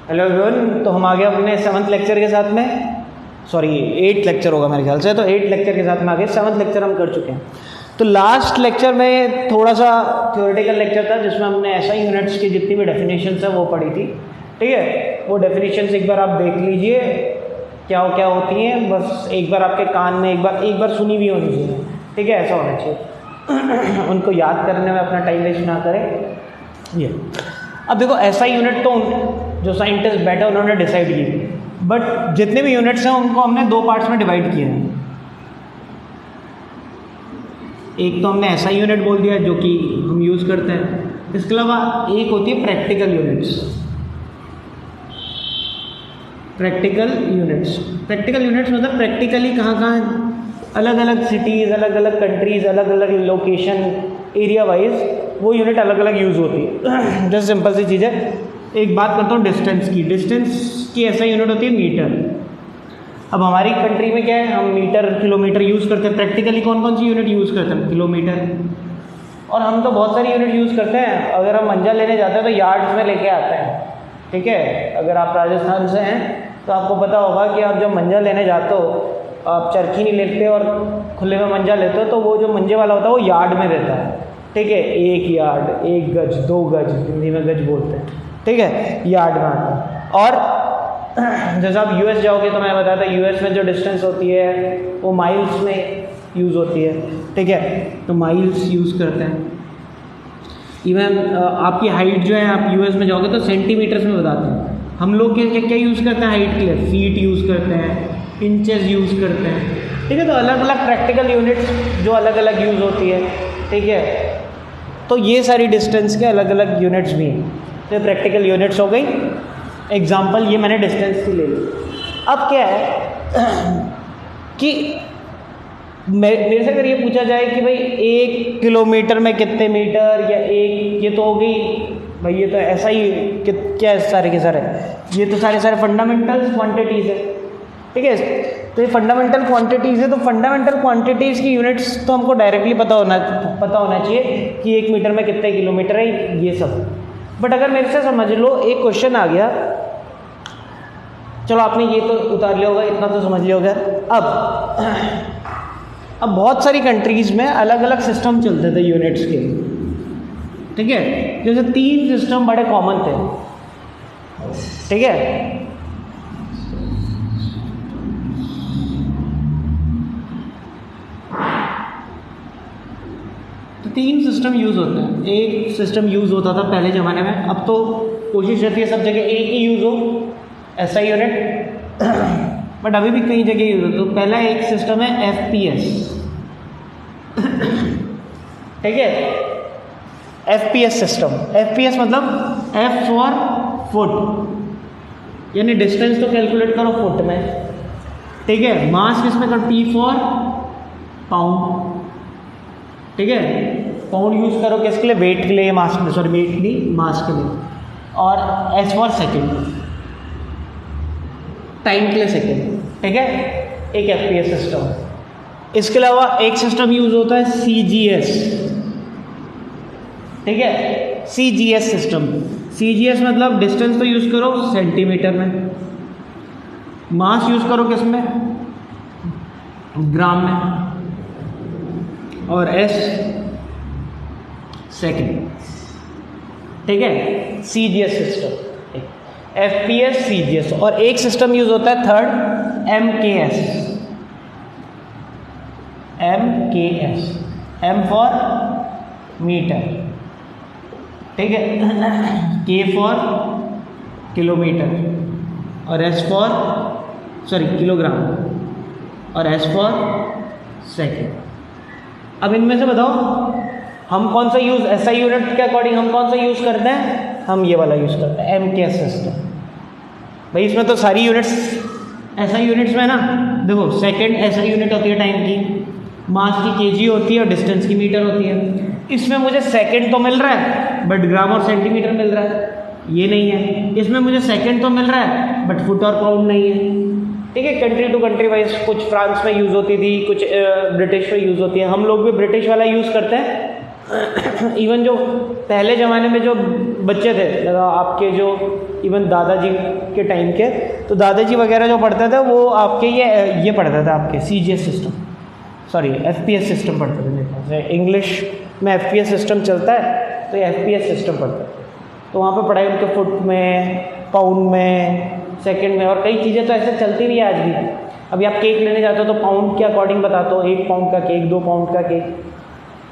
Hello everyone, तो हम आ गए अपने 7th लेक्चर के साथ में, सॉरी 8th लेक्चर होगा मेरे ख्याल से, तो 8th लेक्चर के साथ में आ गए। 7th लेक्चर हम कर चुके हैं। तो लास्ट लेक्चर में थोड़ा सा थ्योरेटिकल लेक्चर था जिसमें हमने एसआई यूनिट्स की जितनी भी डेफिनेशंस है वो पढ़ी थी। ठीक है, वो डेफिनेशंस एक बार आप देख लीजिए क्या होती हैं, बस एक बार आपके कान में एक बार सुनी भी होनी चाहिए। ठीक है, ऐसा होना चाहिए। उनको याद करने में अपना टाइम वेस्ट ना करें। ये अब देखो, एसआई यूनिट तो जो साइंटिस्ट बैठे उन्होंने डिसाइड की, बट जितने भी यूनिट्स हैं उनको हमने दो पार्ट्स में डिवाइड किए हैं। एक तो हमने एसआई यूनिट बोल दिया जो कि हम यूज़ करते हैं, इसके अलावा एक होती है प्रैक्टिकल यूनिट्स। प्रैक्टिकल यूनिट्स मतलब प्रैक्टिकली कहाँ अलग अलग सिटीज़, अलग अलग कंट्रीज़, अलग अलग लोकेशन, एरिया वाइज वो यूनिट अलग अलग यूज़ होती है। जैसे सिंपल सी चीज़ है, एक बात करता हूँ डिस्टेंस की ऐसा यूनिट होती है मीटर। अब हमारी कंट्री में क्या है, हम मीटर किलोमीटर यूज़ करते हैं। प्रैक्टिकली कौन सी यूनिट यूज़ करते हैं? किलोमीटर। और हम तो बहुत सारी यूनिट यूज़ करते हैं। अगर हम मंजा लेने जाते हैं तो यार्ड्स में लेके आते हैं। ठीक है, अगर आप राजस्थान से हैं तो आपको पता होगा कि आप जब मंजा लेने जाते हो, आप चरखी नहीं लेते और खुले में मंजा लेते हो, तो वो जो मंजे वाला होता है वो यार्ड में रहता है। ठीक है, 1 यार्ड, 1 गज, 2 गज, हिंदी में गज बोलते हैं। ठीक है, यार्ड में आता है। और जैसे आप यूएस जाओगे तो मैं बताया था, यूएस में जो डिस्टेंस होती है वो माइल्स में यूज़ होती है। ठीक है, तो माइल्स यूज़ करते हैं। इवन आपकी हाइट जो है, आप यूएस में जाओगे तो सेंटीमीटर्स में बताते हैं। हम लोग क्या यूज़ करते हैं हाइट के लिए? फीट यूज़ करते हैं, इंचेस यूज़ करते हैं। ठीक है, तो अलग अलग प्रैक्टिकल यूनिट्स जो अलग अलग यूज़ होती है। ठीक है, तो ये सारी डिस्टेंस के अलग अलग यूनिट्स भी हैं। तो प्रैक्टिकल यूनिट्स हो गई। एग्जाम्पल ये मैंने डिस्टेंस की ले ली। अब क्या है कि मेरे से अगर ये पूछा जाए कि भाई 1 किलोमीटर में कितने मीटर, या ये तो हो गई भाई, ये तो ऐसा ही क्या है, सारे के सारे ये तो सारे फंडामेंटल क्वांटिटीज़ है। ठीक है, तो ये फंडामेंटल क्वांटिटीज़ है, तो फंडामेंटल क्वांटिटीज़ की यूनिट्स तो हमको डायरेक्टली पता होना चाहिए कि 1 मीटर में कितने किलोमीटर है, ये सब। बट अगर मेरे से समझ लो एक क्वेश्चन आ गया, चलो आपने ये तो उतार लिया होगा, इतना तो समझ लिया होगा। अब बहुत सारी कंट्रीज़ में अलग अलग सिस्टम चलते थे यूनिट्स के। ठीक है, जैसे 3 सिस्टम बड़े कॉमन थे। ठीक है, तो 3 सिस्टम यूज़ होते हैं। एक सिस्टम यूज़ होता था पहले ज़माने में, अब तो कोशिश रहती है सब जगह एक ही यूज़ हो, ऐसा यूनिट, बट अभी भी कई जगह यूज़ होता है। तो पहला एक सिस्टम है FPS। ठीक है, FPS सिस्टम। FPS मतलब F फॉर फुट, यानी डिस्टेंस तो कैलकुलेट करो फुट में। ठीक है, मास किसमें करो? P for pound. ठीक है, पाउंड यूज़ करो किसके लिए? वेट के लिए, मास के लिए, सॉरी वेट नहीं, मास के लिए। और S फॉर सेकेंड, टाइम के लिए सेकेंड। ठीक है, एक FPS सिस्टम। इसके अलावा एक सिस्टम यूज़ होता है CGS। ठीक है, CGS सिस्टम। CGS मतलब डिस्टेंस तो यूज़ करो सेंटीमीटर में, मास यूज़ करो किसमें? ग्राम में, और S सेकेंड। ठीक है, CGS सिस्टम, FPS, CGS। और एक सिस्टम यूज़ होता है third, MKS। M for metre. ठीक है, K फॉर किलोमीटर, और S फॉर किलोग्राम, और S फॉर सेकेंड। अब इनमें से बताओ हम कौन सा यूज़, एसआई यूनिट के अकॉर्डिंग हम कौन सा यूज़ करते हैं? हम ये वाला यूज़ करते हैं, MKS सिस्टम। भाई इसमें तो सारी यूनिट्स एसआई यूनिट्स में ना, देखो सेकंड एसआई यूनिट होती है टाइम की, मास की केजी होती है, और डिस्टेंस की मीटर होती है। इसमें मुझे सेकंड तो मिल रहा है बट ग्राम और सेंटीमीटर मिल रहा है, ये नहीं है। इसमें मुझे सेकंड तो मिल रहा है बट फुट और पाउंड नहीं है। ठीक है, कंट्री टू कंट्री वाइज, कुछ फ्रांस में यूज़ होती थी, कुछ ब्रिटिश में यूज़ होती है। हम लोग भी ब्रिटिश वाला यूज़ करते हैं, इवन जो पहले ज़माने में जो बच्चे थे, आपके जो इवन दादाजी के टाइम के, तो दादाजी वगैरह जो पढ़ते थे वो आपके ये पढ़ते थे आपके CGS system, sorry FPS system पढ़ते थे मेरे ख्याल से। इंग्लिश में FPS सिस्टम चलता है तो ये FPS सिस्टम पढ़ते थे। तो वहाँ पे पढ़ाई उनके फुट में, पाउंड में, सेकंड में, और कई चीज़ें तो ऐसे चलती भी है आज भी। अभी आप केक लेने जाते हो तो पाउंड के अकॉर्डिंग बताते हो, 1 पाउंड का केक, 2 पाउंड का केक,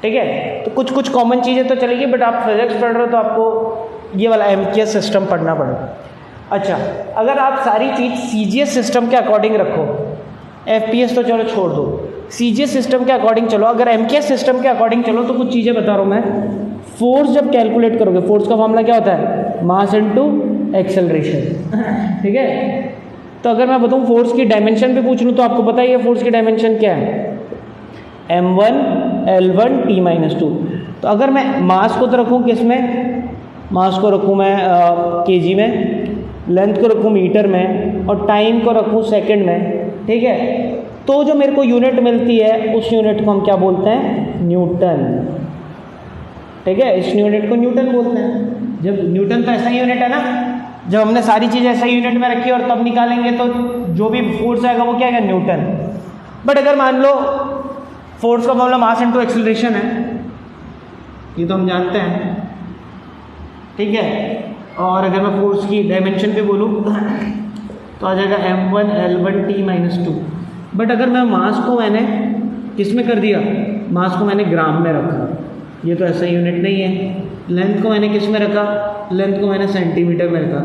ठीक है। तो कुछ कॉमन चीज़ें तो चलेगी, बट आप फिजिक्स पढ़ रहे हो तो आपको ये वाला MKS सिस्टम पढ़ना पड़ेगा। अच्छा, अगर आप सारी चीज़ CGS सिस्टम के अकॉर्डिंग रखो, FPS तो चलो छोड़ दो, CGS सिस्टम के अकॉर्डिंग चलो, अगर MKS सिस्टम के अकॉर्डिंग चलो तो कुछ चीज़ें बता रहा हूँ मैं। फोर्स जब कैलकुलेट करोगे, फोर्स का मामला क्या होता है? मास इनटू एक्सेलरेशन, ठीक है। तो अगर मैं बताऊँ फोर्स की डायमेंशन भी पूछ लूँ तो आपको पता ही है फोर्स की डायमेंशन क्या है, m1 L1 T-2। तो अगर मैं मास को तो रखूँ किस में, मास को रखूँ मैं kg में, लेंथ को रखूँ मीटर में, और टाइम को रखूँ सेकंड में, ठीक है। तो जो मेरे को यूनिट मिलती है उस यूनिट को हम क्या बोलते हैं? न्यूटन, ठीक है। इस यूनिट को न्यूटन बोलते हैं। जब न्यूटन तो ऐसा यूनिट है ना, जब हमने सारी चीज़ ऐसा यूनिट में रखी और तब निकालेंगे तो जो भी फोर्स आएगा वो क्या आएगा? न्यूटन। बट अगर मान लो फोर्स का मामला मास इनटू एक्सेलरेशन है, ये तो हम जानते हैं, ठीक है। और अगर मैं फोर्स की डायमेंशन पे बोलूँ तो आ जाएगा m1 L1 T-2। बट अगर मैं मास को मैंने किस में कर दिया, मास को मैंने ग्राम में रखा, ये तो ऐसा यूनिट नहीं है। लेंथ को मैंने किस में रखा, लेंथ को मैंने सेंटीमीटर में रखा,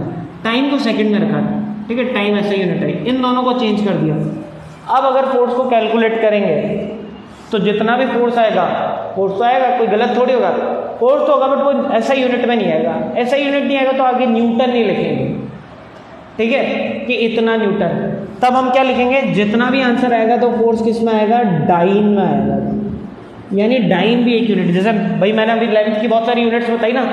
टाइम को सेकंड में रखा, ठीक है। टाइम ऐसा यूनिट है, इन दोनों को चेंज कर दिया। अब अगर फोर्स को कैलकुलेट करेंगे तो जितना भी फोर्स आएगा, फोर्स तो आएगा, कोई गलत थोड़ी होगा, फोर्स तो होगा, बट वो ऐसा यूनिट में नहीं आएगा। ऐसा यूनिट नहीं आएगा तो आगे न्यूटन नहीं लिखेंगे, ठीक है, कि इतना न्यूटन। तब हम क्या लिखेंगे? जितना भी आंसर आएगा तो फोर्स किस में आएगा? डाइन में आएगा। यानी डाइन भी एक यूनिट, जैसे भाई मैंने अभी लेंथ की बहुत सारी यूनिट्स बताई ना,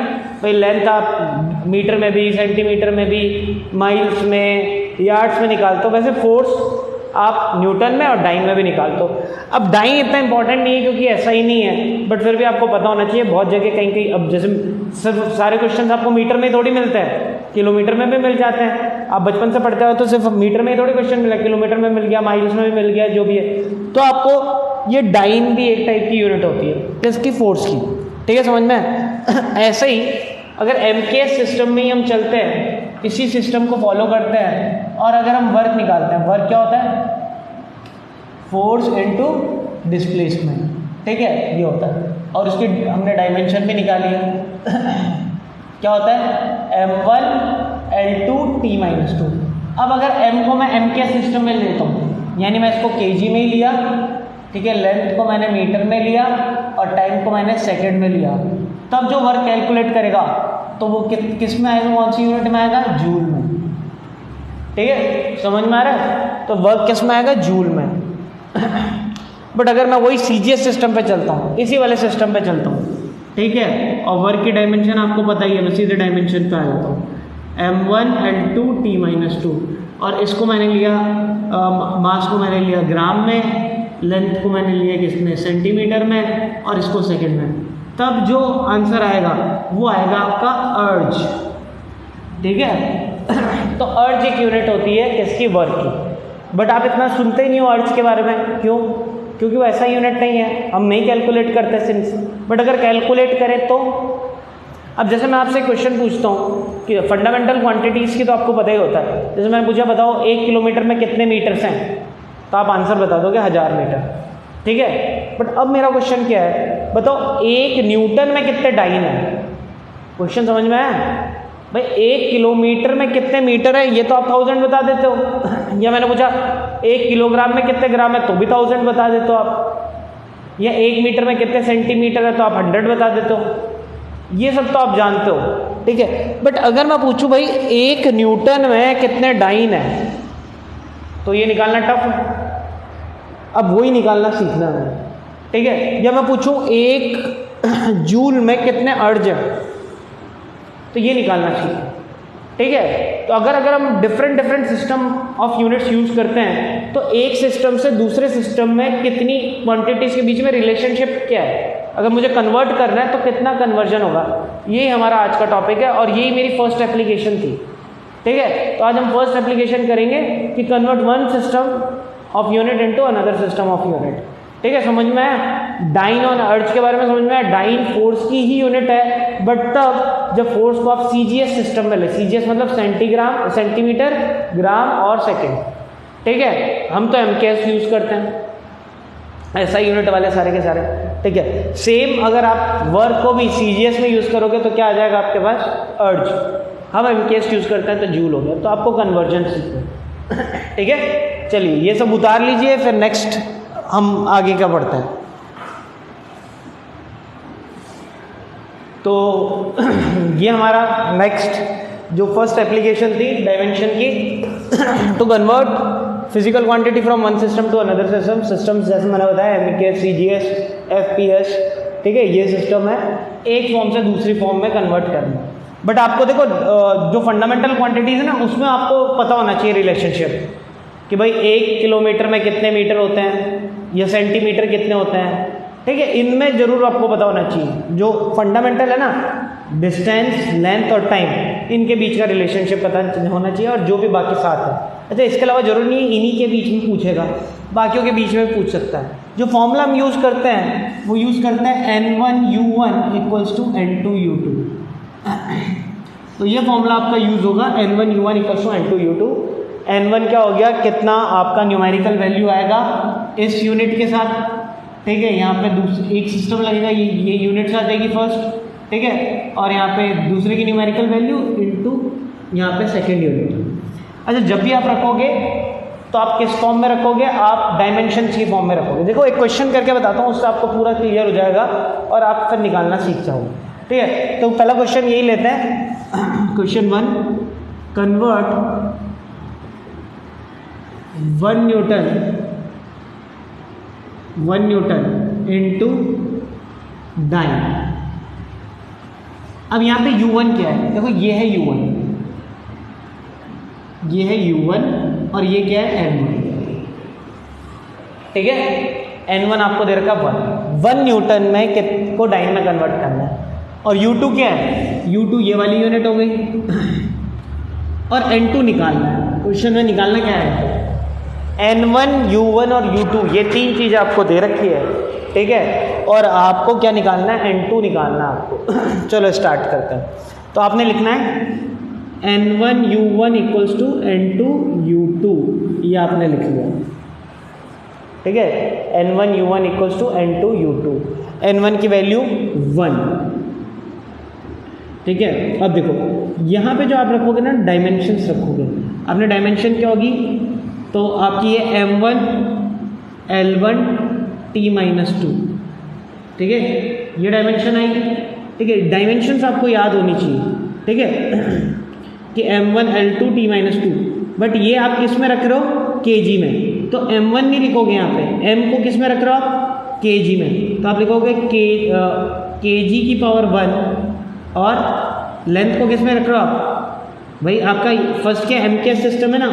भाई लेंथ आप मीटर में भी, सेंटीमीटर में भी, माइल्स में, यार्ड्स में निकालते हो, वैसे फोर्स आप न्यूटन में और डाइन में भी निकालते हो। अब डाइन इतना इंपॉर्टेंट नहीं है क्योंकि ऐसा ही नहीं है, बट फिर भी आपको पता होना चाहिए। बहुत जगह कहीं कहीं, अब जैसे सिर्फ सारे क्वेश्चंस आपको मीटर में थोड़ी मिलते हैं, किलोमीटर में भी मिल जाते हैं। आप बचपन से पढ़ते हो तो सिर्फ मीटर में ही थोड़ी क्वेश्चन मिला, किलोमीटर में मिल गया, माइल्स में भी मिल गया, जो भी है। तो आपको ये डाइन भी एक टाइप की यूनिट होती है किसकी? फोर्स की, ठीक है, समझ में। ऐसे ही अगर MKS सिस्टम में ही हम चलते हैं, इसी सिस्टम को फॉलो करते हैं, और अगर हम वर्क निकालते हैं, वर्क क्या होता है? फोर्स इनटू डिस्प्लेसमेंट, ठीक है, ये होता है। और उसकी हमने डायमेंशन भी निकाली है क्या होता है? m1 L2 T-2। अब अगर m को मैं MKS सिस्टम में लेता हूँ, यानी मैं इसको kg में ही लिया, ठीक है, लेंथ को मैंने मीटर में लिया और टाइम को मैंने सेकंड में लिया, तब जो वर्क कैलकुलेट करेगा तो वो किस में आएगा? कौन सी यूनिट में आएगा? जूल में, ठीक है, समझ में आ रहा है। तो वर्क किस में आएगा? जूल में। बट अगर मैं वही CGS सिस्टम पे चलता हूँ, इसी वाले सिस्टम पे चलता हूँ, ठीक है, और वर्क की डायमेंशन आपको पता ही है, मैं सीधे डायमेंशन पे आ जाता हूँ, m1 L2 T-2, और इसको मैंने लिया, मास को मैंने लिया ग्राम में, लेंथ को मैंने लिया किसमें? सेंटीमीटर में, और इसको सेकंड में। तब जो आंसर आएगा वो आएगा आपका अर्ज, ठीक है। तो अर्ज एक यूनिट होती है किसकी? वर्क की। बट आप इतना सुनते ही नहीं हो अर्ज के बारे में, क्यों? क्योंकि वो ऐसा यूनिट नहीं है, हम नहीं कैलकुलेट करते सिंस। बट अगर कैलकुलेट करें तो, अब जैसे मैं आपसे क्वेश्चन पूछता हूँ कि फंडामेंटल क्वांटिटीज़ की तो आपको पता ही होता है। जैसे मैंने पूछा बताओ 1 किलोमीटर में कितने मीटर्स हैं, तो आप आंसर बता दोगे 1000 मीटर, ठीक है। बट अब मेरा क्वेश्चन क्या है, बताओ 1 न्यूटन में कितने डाइन है? क्वेश्चन समझ में आया? भाई 1 किलोमीटर में कितने मीटर है, ये तो आप 1000 बता देते हो। या मैंने पूछा 1 किलोग्राम में कितने ग्राम है, तो भी 1000 बता देते हो आप। या 1 मीटर में कितने सेंटीमीटर है, तो आप 100 बता देते हो। ये सब तो आप जानते हो, ठीक है। बट अगर मैं पूछूं भाई 1 न्यूटन में कितने डाइन है, तो ये निकालना टफ है। अब वही निकालना सीखना है, ठीक है। या मैं पूछूं 1 जूल में कितने अर्ज है, तो ये निकालना चाहिए, ठीक है। तो अगर हम different system of units use करते हैं तो एक सिस्टम से दूसरे सिस्टम में कितनी क्वांटिटीज के बीच में रिलेशनशिप क्या है, अगर मुझे कन्वर्ट करना है तो कितना कन्वर्जन होगा, यही हमारा आज का टॉपिक है और यही मेरी फर्स्ट एप्लीकेशन थी। ठीक है, तो आज हम फर्स्ट एप्लीकेशन करेंगे कि convert one system of unit into another system of unit. ठीक है, समझ में आया? डाइन और अर्ज के बारे में समझ में आया? डाइन फोर्स की ही यूनिट है, बट तब जब फोर्स को आप सीजीएस सिस्टम में ले, सीजीएस मतलब सेंटीमीटर, ग्राम और सेकेंड। ठीक है, हम तो एमकेएस यूज़ करते हैं, ऐसा यूनिट वाले सारे के सारे। ठीक है, सेम अगर आप वर्क को भी सीजीएस में यूज़ करोगे तो क्या आ जाएगा आपके पास? अर्ज। हम एमकेएस यूज़ करते हैं तो जूल हो गया, तो आपको कन्वर्जन सीखना। ठीक है, चलिए ये सब उतार लीजिए, फिर नेक्स्ट हम आगे क्या बढ़ते हैं। तो ये हमारा नेक्स्ट जो फर्स्ट एप्लीकेशन थी डायमेंशन की, to convert physical quantity from one system to another system. Systems जैसे मैंने बताया एमकेएस, सीजीएस, एफपीएस। ठीक है, ये सिस्टम है, एक फॉर्म से दूसरी फॉर्म में कन्वर्ट करना। बट आपको देखो जो फंडामेंटल क्वांटिटीज़ है ना, उसमें आपको पता होना चाहिए रिलेशनशिप कि भाई 1 किलोमीटर में कितने मीटर होते हैं या सेंटीमीटर कितने होते हैं। ठीक है, इनमें ज़रूर आपको पता होना चाहिए। जो फंडामेंटल है ना, डिस्टेंस, लेंथ और टाइम, इनके बीच का रिलेशनशिप पता होना चाहिए, और जो भी बाकी साथ है। अच्छा, इसके अलावा ज़रूरी नहीं है इन्हीं के बीच में पूछेगा, बाकियों के बीच में पूछ सकता है। जो फॉर्मूला हम यूज़ करते हैं वो यूज़ करते हैं N1U1 इक्वल्स टू N2U2। तो ये फॉर्मूला आपका यूज़ होगा, N1U1 equals to N2U2। N1 क्या हो गया, कितना आपका न्यूमेरिकल वैल्यू आएगा इस यूनिट के साथ। ठीक है, यहाँ पे दूसरी एक सिस्टम लगेगा, ये यूनिट्स आ जाएगी फर्स्ट। ठीक है, और यहाँ पे दूसरे की न्यूमेरिकल वैल्यू इनटू यहाँ पे सेकंड यूनिट। अच्छा, जब भी आप रखोगे तो आप किस फॉर्म में रखोगे? आप डायमेंशंस की फॉर्म में रखोगे। देखो एक क्वेश्चन करके बताता हूँ, उससे आपको पूरा क्लियर हो जाएगा और आप फिर निकालना सीख जाओगे। ठीक है, तो पहला क्वेश्चन यही लेते हैं। Question 1, convert 1 newton into dyne. अब यहाँ पे U1 क्या है? देखो ये है U1, ये है U1 और ये क्या है N1। ठीक है, N1 आपको दे रखा 1 न्यूटन में को डाइन में कन्वर्ट करना है, और U2 क्या है? U2 ये वाली यूनिट हो गई, और N2 निकालना है। क्वेश्चन में निकालना क्या है? N1, U1 और U2, ये तीन चीज़ें आपको दे रखी है। ठीक है, और आपको क्या निकालना है? N2 निकालना है आपको। चलो स्टार्ट करते हैं। तो आपने लिखना है N1U1 इक्वल्स टू N2U2, ये आपने लिख लिया। ठीक है, N1U1 equals to N2U2। N1 की वैल्यू 1। ठीक है, अब देखो यहाँ पे जो आप रखोगे ना, डायमेंशंस रखोगे। आपने डायमेंशन क्या होगी? तो आपकी ये M1 L1 T-2। ठीक है, ये डायमेंशन आएगी। ठीक है, डायमेंशंस आपको याद होनी चाहिए। ठीक है, कि M1 L2 T-2, बट ये आप किस में रख रहे हो? kg में। तो M1 नहीं लिखोगे यहाँ पे, M को किस में रख रहे हो आप? kg में। तो आप लिखोगे kg की पावर 1, और लेंथ को किस में रख रहे हो आप? भाई आपका फर्स्ट क्या MKS सिस्टम है ना,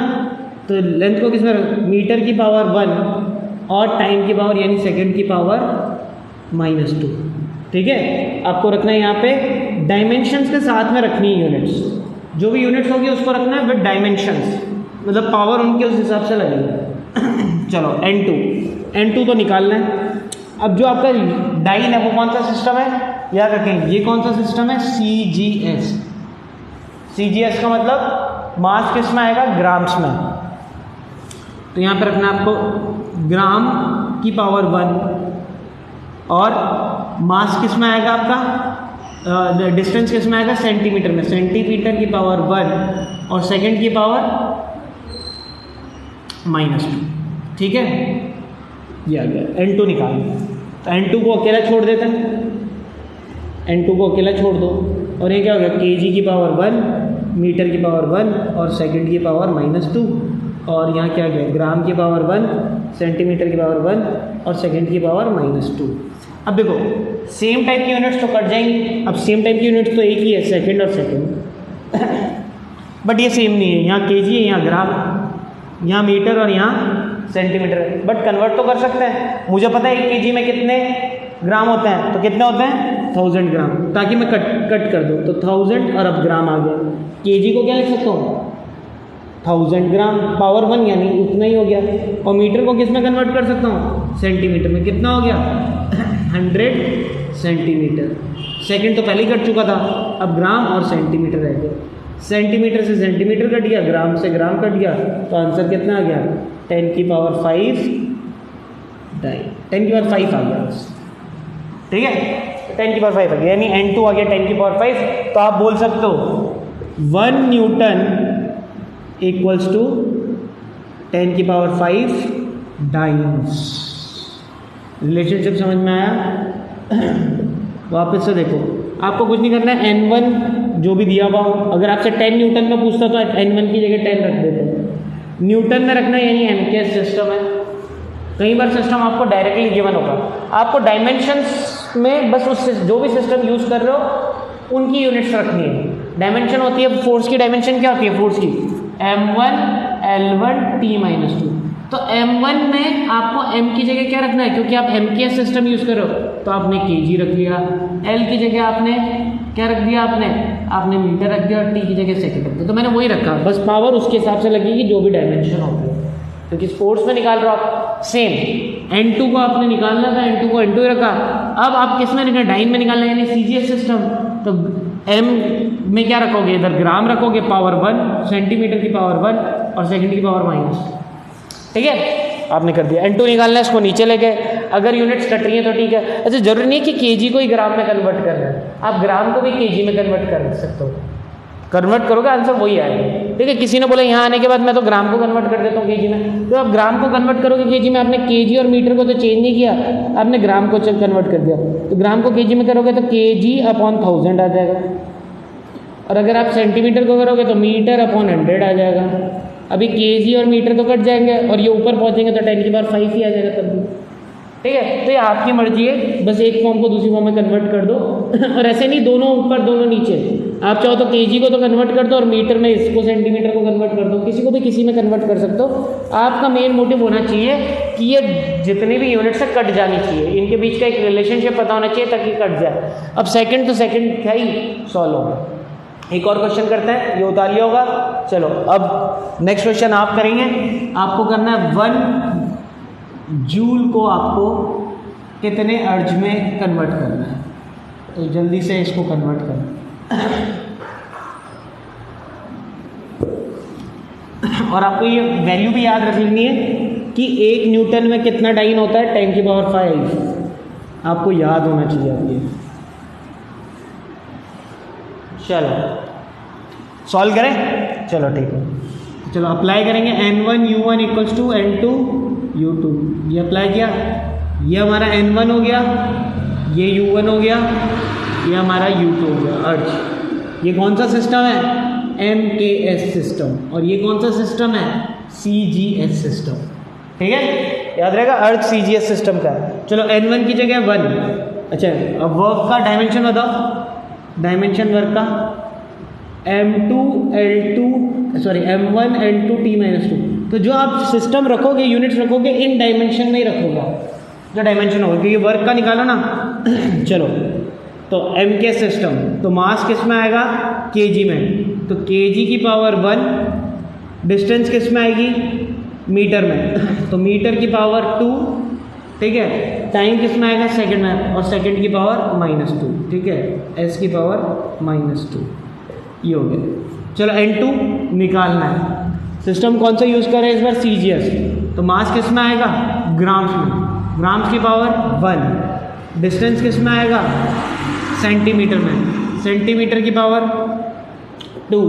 तो लेंथ को किस में? मीटर की पावर 1 और टाइम की पावर यानी सेकंड की पावर -2। ठीक है, आपको रखना है यहाँ पे डायमेंशंस के साथ में रखनी है यूनिट्स। जो भी यूनिट्स होगी उसको रखना है विद डायमेंशंस, मतलब पावर उनके उस हिसाब से लगेगा। चलो N2 तो निकालना है। अब जो आपका डाइन है वो कौन सा सिस्टम है? याद रखें, ये कौन सा सिस्टम है? CGS। CGS का मतलब मास किस में आएगा? ग्राम्स में। तो यहाँ पे रखना है आपको ग्राम की पावर 1, और मास किस में आएगा आपका? डिस्टेंस किस में आएगा? सेंटीमीटर में। सेंटीमीटर की पावर 1 और सेकंड की पावर -2। ठीक है, ये आ गया। N2 निकालना। तो N2 को अकेला छोड़ देते हैं, N2 को अकेला छोड़ दो, और ये क्या हो गया? kg की पावर 1, मीटर की पावर 1 और सेकंड की पावर -2, और यहाँ क्या गया? ग्राम की पावर 1, सेंटीमीटर की पावर 1 और सेकंड की पावर -2। अब देखो सेम टाइप की यूनिट्स तो कट जाएंगी। अब सेम टाइप की यूनिट्स तो एक ही है, सेकंड और सेकंड, बट ये सेम नहीं है। यहाँ kg है, यहाँ ग्राम, यहाँ मीटर और यहाँ सेंटीमीटर। बट कन्वर्ट तो कर सकते हैं। मुझे पता है 1 kg में कितने ग्राम होते हैं, तो कितने होते हैं 1000 ग्राम, ताकि मैं कट कर दूँ तो 1000 और अब ग्राम आ गया। केजी को क्या लिख सकता हूँ 1000 ग्राम पावर 1 यानी उतना ही हो गया। और मीटर को किस में कन्वर्ट कर सकता हूँ सेंटीमीटर में, कितना हो गया 100 सेंटीमीटर। सेकंड तो पहले ही कट चुका था, अब ग्राम और सेंटीमीटर रह गया। सेंटीमीटर से सेंटीमीटर कट गया, ग्राम से ग्राम कट गया, तो आंसर कितना आ गया 10 की पावर 5 10 की पावर 5 आ गया बस, ठीक है 10 की पावर 5 आ गया, यानी N2 आ गया 10 की पावर 5। तो आप बोल सकते हो 1 न्यूटन इक्वल्स टू 10 की पावर 5 डाइन्स। रिलेशनशिप समझ में आया? वापस से देखो, आपको कुछ नहीं करना है, N1 जो भी दिया हुआ हो, अगर आपसे 10 न्यूटन में पूछता तो N1 की जगह 10 रख देते। न्यूटन में रखना यानी MKS सिस्टम है। कई बार सिस्टम आपको डायरेक्टली गिवन होगा, आपको डायमेंशंस में बस उस जो भी सिस्टम यूज़ कर रहे हो उनकी यूनिट्स रखनी है। डायमेंशन होती है फोर्स की, डायमेंशन क्या होती है फोर्स की M1 L1 T-2। तो M1 में आपको M की जगह क्या रखना है, क्योंकि आप MKS सिस्टम यूज़ करो तो आपने kg रख लिया, L की जगह आपने क्या रख दिया, आपने मीटर रख दिया, और T की जगह सेकंड रख दिया। तो मैंने वही रखा, बस पावर उसके हिसाब से लगेगी जो भी डायमेंशन होगी, क्योंकि फोर्स में निकाल रहे हो आप। सेम N2 को आपने निकालना था, N2 को N2 रखा। अब आप किस में निकाल, डाइन में निकालना है, यानी CGS सिस्टम। तो M में क्या रखोगे, इधर ग्राम रखोगे पावर 1, सेंटीमीटर की पावर 1 और सेकंड की पावर माइनस, ठीक है आपने कर दिया। N2 निकालना है, इसको नीचे ले गए। अगर यूनिट्स कट रही है तो ठीक है, अच्छा जरूरी नहीं है कि केजी को ही ग्राम में कन्वर्ट करना है, आप ग्राम को भी केजी में कन्वर्ट कर सकते हो। कन्वर्ट करोगे आंसर वही आएगा, ठीक है। किसी ने बोला यहाँ आने के बाद मैं तो ग्राम को कन्वर्ट कर देता हूँ केजी में, तो आप ग्राम को कन्वर्ट करोगे केजी में, आपने केजी और मीटर को तो चेंज नहीं किया, आपने ग्राम को कन्वर्ट कर दिया। तो ग्राम को केजी में करोगे तो केजी अपॉन 1000 आ जाएगा, और अगर आप सेंटीमीटर को करोगे तो मीटर अपॉन 100 आ जाएगा। अभी केजी और मीटर तो कट जाएंगे और ये ऊपर पहुँचेंगे तो 10 की पावर 5 ही आ जाएगा तब भी, ठीक है। तो ये आपकी मर्जी है, बस एक फॉर्म को दूसरी फॉर्म में कन्वर्ट कर दो और ऐसे नहीं दोनों ऊपर दोनों नीचे, आप चाहो तो केजी को तो कन्वर्ट कर दो और मीटर में इसको सेंटीमीटर को कन्वर्ट कर दो, किसी को भी किसी में कन्वर्ट कर सकते हो। आपका मेन मोटिव होना चाहिए कि ये जितनी भी यूनिट्स है कट जानी चाहिए, इनके बीच का एक रिलेशनशिप पता होना चाहिए ताकि कट जाए। अब सेकेंड तो सेकेंड क्या ही सॉल्व होगा। एक और क्वेश्चन करते हैं, ये उतार लिया होगा। चलो अब नेक्स्ट क्वेश्चन आप करेंगे, आपको करना है 1 जूल को आपको कितने अर्ज में कन्वर्ट करना है, तो जल्दी से इसको कन्वर्ट करें। और आपको ये वैल्यू भी याद रख लेनी है कि 1 न्यूटन में कितना डाइन होता है 10 की पावर 5, आपको याद होना चाहिए आप ये। चलो सॉल्व करें, चलो ठीक है, चलो अप्लाई करेंगे। N1 U1 equals to N2 U2, ये अप्लाई किया, ये हमारा N1 हो गया, ये U1 हो गया, ये हमारा U2 हो गया अर्ज। ये कौन सा सिस्टम है MKS सिस्टम, और ये कौन सा सिस्टम है CGS सिस्टम, ठीक है याद रहेगा अर्ज CGS सिस्टम का। चलो N1 की जगह 1, अच्छा अब वर्क का डायमेंशन बताओ, डायमेंशन वर्क का M1 L2 T-2। तो जो आप सिस्टम रखोगे यूनिट्स रखोगे इन डायमेंशन में ही रखोगे, जो डायमेंशन होगा, क्योंकि वर्क का निकालो ना। चलो तो MK सिस्टम, तो मास किस में आएगा केजी में, तो केजी की पावर 1, डिस्टेंस किस में आएगी मीटर में, तो मीटर की पावर 2, ठीक है। टाइम किस में आएगा सेकंड में, और सेकंड की पावर -2, ठीक है, S की पावर -2, ये हो गया। चलो N2 निकालना है, सिस्टम कौन सा यूज़ करें इस बार CGS, तो मास किस में आएगा ग्राम्स में, ग्राम्स की पावर 1, डिस्टेंस किस में आएगा सेंटीमीटर में, सेंटीमीटर की पावर 2,